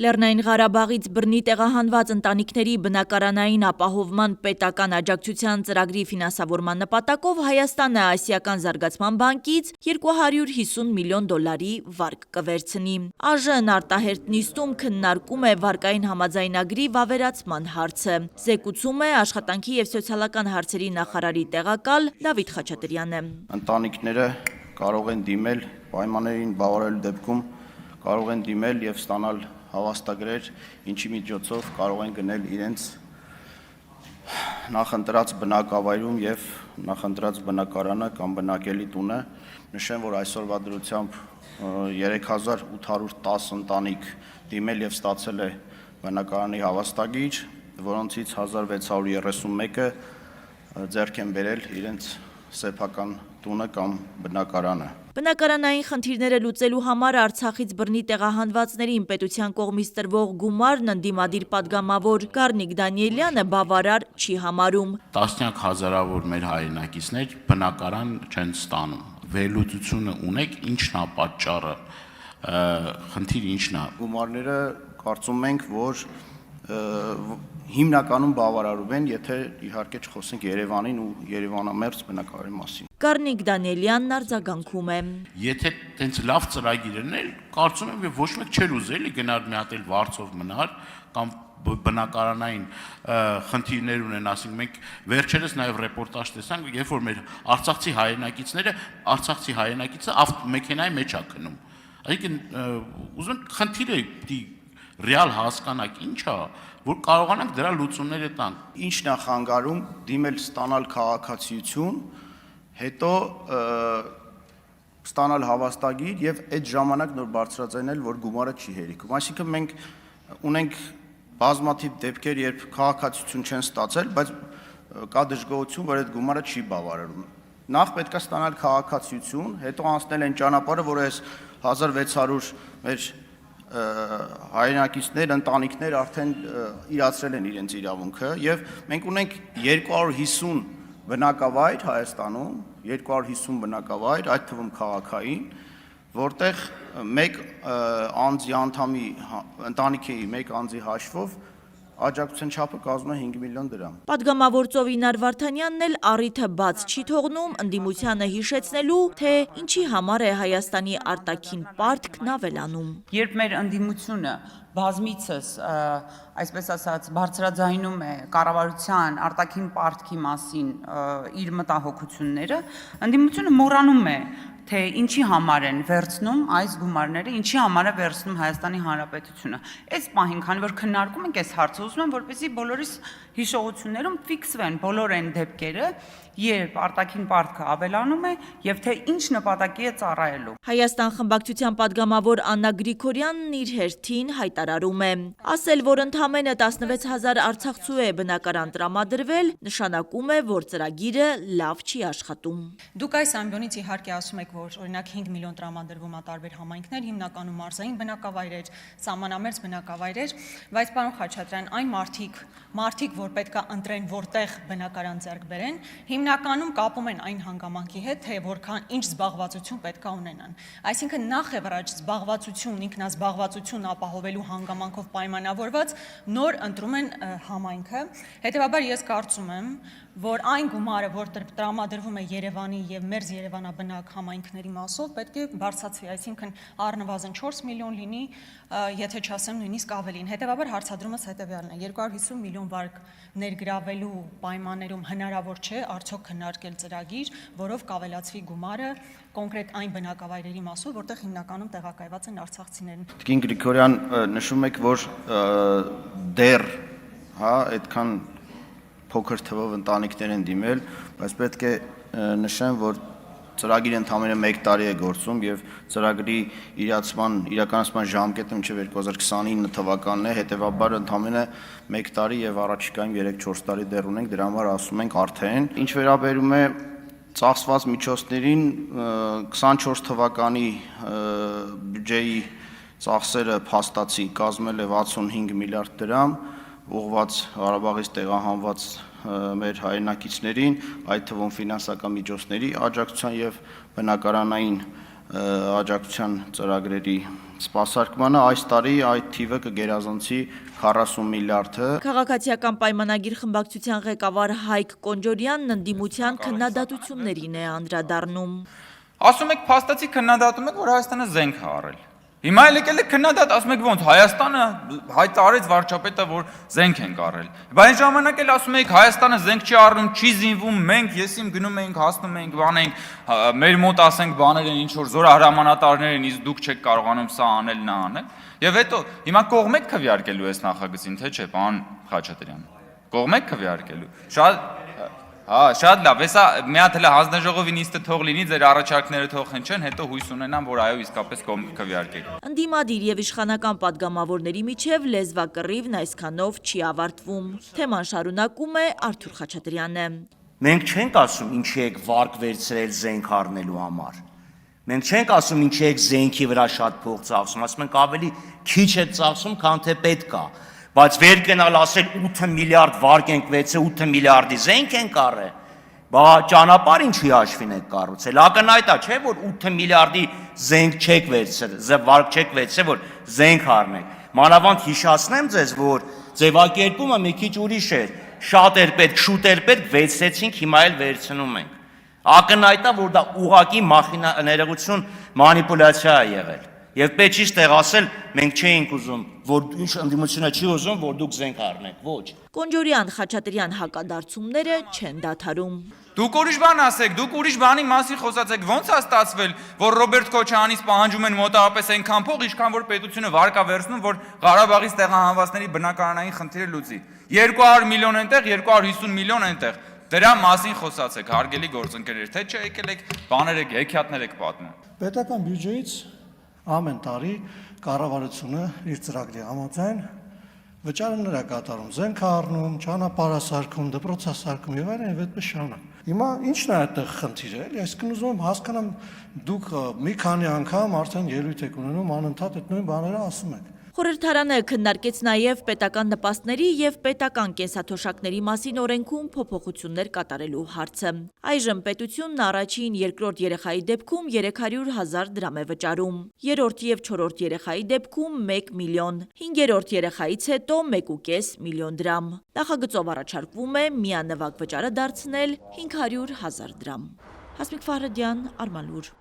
Լեռնային Ղարաբաղից բռնի տեղահանված ընտանիքների բնակարանային ապահովման պետական աջակցության ծրագրի ֆինանսավորման նպատակով Հայաստանը Ասիական զարգացման բանկից $250 միլիոն վարկ կվերցնի։ ԱԺ-ն արտահերթ նիստում քննարկում է վարկային համաձայնագրի վավերացման հարցը, զեկուցում է աշխատանքի և սոցիալական հարցերի նախարարի տեղակալ Դավիթ Խաչատրյանը։ Ընտանիքները կարող են դիմել պայմաններին բավարարելու դեպքում կարող են դիմել եւ ստանալ հավաստագրեր, ինչի միջոցով կարող են գնել իրենց նախընտրած բնակավայրում եւ նախընտրած բնակարանը կամ բնակելի տունը։ Նշեմ, որ այսօրվա դրությամբ 3810 ընտանիք դիմել եւ ստացել է բնակարանի հավաստագիր, որոնցից 1631-ը ձեռք են բերել իրենց սեփական տունը կամ բնակարանը։ Բնակարանային խնդիրները լուծելու համար Արցախից բռնի տեղահանվածներին պետության կողմից տրվող գումարն ընդդիմադիր պատգամավոր Գառնիկ Դանիելյանը բավարար չի համարում։ Տասնյակ հազարավոր մեր հայրենակիցներ բնակարան չեն ստանում։ Վերլուծությունը ունեք, ինչն է պատճառը, խնդիրը ինչն է։ Գումարները կարծում ենք, որ հիմնականում բավարարում են, եթե իհարկե չխոսենք Երևանին ու Երևանամերձ բնակարանի մասին։ Գառնիկ Դանիելյանն արձագանքում է։ Եթե տենց լավ ծրագիր էր, կարծում եմ, ոչ մեկ չէր ուզել գնալ մի հատ էլ վարձով մնար կամ բնակարանային խնդիրներ ունեն, ասենք մենք վերջերս նաև ռեպորտաժ տեսանք, երբ որ մեր արցախցի հայրենակիցը ավտոմեքենայի մեջ է քնում։ Այսինքն ուզում եմ խնդիրը ռեալ հասկանանք ինչ է, որ կարողանանք դրա լուծումները տանք։ Ինչն է խանգարում դիմել ստանալ քաղաքացիություն, հետո ստանալ հավաստագիր եւ այդ ժամանակ նոր բարձրաձայնել, որ գումարը չի հերիքում։ Այսինքն մենք ունենք բազմաթիվ դեպքեր, երբ քաղաքացիություն չեն ստացել, բայց կա դժգոհություն, որ այդ գումարը չի բավարարում։ Նախ պետք է ստանալ քաղաքացիություն, հետո անցնել այն ճանապարհը, որ այս 1600 մեր հայրենակիցներ, ընտանիքներ արդեն իրացրել են իրենց իրավունքը եւ մենք ունենք 250 բնակավայր Հայաստանում, 250 բնակավայր, այդ թվում քաղաքային, որտեղ մեկ անձի անդամի ընտանիքի մեկ անձի հաշվով աջակցության չափը կազմում է 5 միլիոն դրամ։ Պատգամավոր Ծովինար Վարդանյանն էլ առիթը բաց չի թողնում ընդդիմությանը հիշեցնելու, թե ինչի համար է Հայաստանի արտաքին պարտքն ավելանում։ Երբ մեր ընդդիմությունը բազմիցս, այսպես ասած, բարձրաձայնում է կառավարության արտաքին պարտքի մասին իր մտահոգությունները, ընդդիմությունը մոռանում է, թե ինչի համար են վերցնում այս գումարները, ինչի համար է վերցնում Հայաստանի Հանրապետությունը։ Այս պահին, քանի որ քննարկում ենք այս հարցը, ուզում եմ, որպեսզի բոլորիս հիշողություններում ֆիքսվեն բոլոր այն դեպքերը, երբ արտաքին պարտքը ավելանում է եւ թե ինչ նպատակի է ծառայելու։ Հայաստան խմբակցության պատգամավոր Աննա Գրիգորյանն իր հերթին հայտարարում է. ասել, որ ընդամենը 16000 արցախցու է բնակարան տրամադրվել, նշանակում է, որ ծրագիրը լավ չի աշխատում։ Դուք այս ամբիոնից իհարկե ասում եք, որ օրինակ 5 միլիոն տրամադրվում է տարբեր համայնքներ, հիմնականում մարզային բնակավայրեր, սահմանամերձ բնակավայրեր, բայց պարոն Խաչատրյան, այն մարդիկ, որ պետքա ընտրեն, որտեղ բնակարան ձեռք բերեն, հիմնականում կապում են այն հանգամանքի հետ, թե որքան ինչ զբաղվածություն պետքա ունենան։ Այսինքն նախ եւ առաջ զբաղվածություն, ինքնազբաղվածություն ապահովելու հանգամանքով պայմանավորված նոր ընտրում են համայնքը։ Հետևաբար ես կարծում եմ, որ այն գումարը, որ տրամադրվում է Երևանի եւ մերձ Երևանաբնակ համայնքների մասով, պետք է բարձրացվի, այսինքն առնվազն 4 միլիոն լինի, եթե չասեմ նույնիսկ ավելին։ Հետևաբար հարցադրումս հետեւյալն է. 250 միլիոն վարկ ներգրավելու պայմաններում հնարավոր չէ արդյոք քննարկել ծրագիր, որով կավելացվի գումարը կոնկրետ այն բնակավայրերի մասով, որտեղ հիմնականում տեղակայված են արցախցիներն։ Տիկին Գրիգորյան, նշում եք, որ դեռ, այդքան փոքր թվով ընտանիքներ են դիմել, բայց պետք է նշեմ, որ ծրագիրը ընդամենը 1 տարի է գործում եւ ծրագրի իրականացման ժամկետը մինչեւ 2029 թվականն է, հետեւաբար ընդամենը 1 տարի եւ առաջիկայում 3-4 տարի դեռ ունենք, դրա համար ասում ենք արդեն։ Ինչ վերաբերում է ծախսված միջոցներին, 24 թվականի բյուջեի ծախսերը փաստացի կազմել է 65 միլիարդ դրամ, ուղղված Ղարաբաղից տեղահանված մեր հայրենակիցներին, այդ թվում ֆինանսական միջոցների աջակցության եւ բնակարանային աջակցության ծրագրերի սպասարկմանը այս տարի այդ թիվը կգերազանցի 40 միլիարդը։ Քաղաքացիական պայմանագիր խմբակցության ղեկավար Հայկ Կոնջորյանն ընդդիմության քննադատություններին է անդրադառնում։ Ասում եք փաստացի քննադատում եք, որ Հայաստանը զենք է առել։ Հիմա եկել եք քննադատ, ասում եք ոնց Հայաստանը հայտարարեց վարչապետը, որ զենք են առել։ Բայց այն ժամանակ էլ ասում եք Հայաստանը զենք չի առնում, չի զինվում, մենք եսիմ գնում ենք, հասնում ենք, բանենք, մեր մոտ ասենք բաներ են ինչ որ զորահրամանատարներ են, իսկ դուք չեք կարողանում սա անել, նա անել։ Եվ հետո հիմա կողմ եք քվեարկելու այս նախագծին, թե չէ, պարոն Խաչատրյան։ Կողմ եք քվեարկելու։ Շատ լավ, հեսա մի հատ հələ հանձնաժողովի նիստը թող լինի, ձեր առաջարկները թող հնչեն, հետո հույս ունենամ, որ այո իսկապես կվեարկեք։ Ընդդիմադիր եւ իշխանական падգամավորների միջև լեզվակռիվն այսքանով չի ավարտվում։ Թեման շարունակում է Արթուր Խաչատրյանը։ Մենք չենք ասում ինչի եք վարկ վերցրել զենք առնելու համար։ Մենք չենք ասում ինչի եք զենքի վրա շատ փող ծախսում, ասում ենք ավելի քիչ եք ծախսում, քան թե պետք է։ Բայց վեր գնալ ասել 8 միլիարդ վարկ ենք վերցրել, 8 միլիարդի զենք ենք առել, բա ճանապարհ ինչի հաշվին եք կառուցել։ Ակնհայտ է, չէ՞ որ 8 միլիարդի զենք չեք վերցրել, վարկ չեք վերցրել, որ զենք առնեք։ Մանավանդ հիշացնեմ ձեզ, որ ձևակերպումը մի քիչ ուրիշ էր։ Շատ էր պետք, շուտ էր պետք, վերցրեցինք, հիմա էլ վերցնում ենք։ Ակնհայտ է, որ դա ուղղակի ներողություն մանիպուլյացիա է եղել։ Եվ պետք չի ստեղ ասել, մենք չէինք ուզում, որ ինչ ընդդիմությունը չի ուզում, որ դուք զենք առնեք, ոչ։ Կոնջորյան Խաչատրյան հակադարձումները չեն դադարում։ Դուք ուրիշ բան ասեք, դուք ուրիշ բանի մասին խոսացեք, ոնց է ստացվել, որ Ռոբերտ Քոչարյանից պահանջում են մոտավորապես այնքան փող, ինչքան որ պետությունը վարկա վերցնում, որ Ղարաբաղից տեղահանվածների բնակարանային խնդիրը լուծի։ 200 միլիոն այնտեղ, 250 միլիոն այնտեղ։ Դրա մասին խոսացեք, հարգելի գործընկերներ, թե չէ եկել եք բաներ եք, հեքիաթներ եք պատմում։ Պետական բյուջեից ամեն տարի կառավարությունը իր ծրագրի համաձայն վճարումներ է կատարում, զենք առնում, ճանապարհասարքում, դպրոցասարքում եւ այլն, եւ այդպես շարունակ։ Հիմա ի՞նչն է այդտեղ խնդիրը, էլի, այսինքն ուզում եմ հասկանամ, դուք մի քանի անգամ արդեն ելույթ եք ունենում, անընդհատ այդ նույն բաները ասում եք։ Խորհրդարանը քննարկեց նաև պետական նպաստների եւ պետական կենսաթոշակների մասին օրենքում փոփոխություններ կատարելու հարցը։ Այժմ պետությունն առաջին, երկրորդ երեխայի դեպքում 300,000 դրամ է վճարում, երրորդ եւ չորրորդ երեխայի դեպքում 1 միլիոն, հինգերորդ երեխայից հետո 1.5 միլիոն դրամ։ Նախագծով առաջարկվում է միանվագ վճարը դարձնել 500,000 դրամ։ Հասմիկ Ֆարադյան, Արմալուր։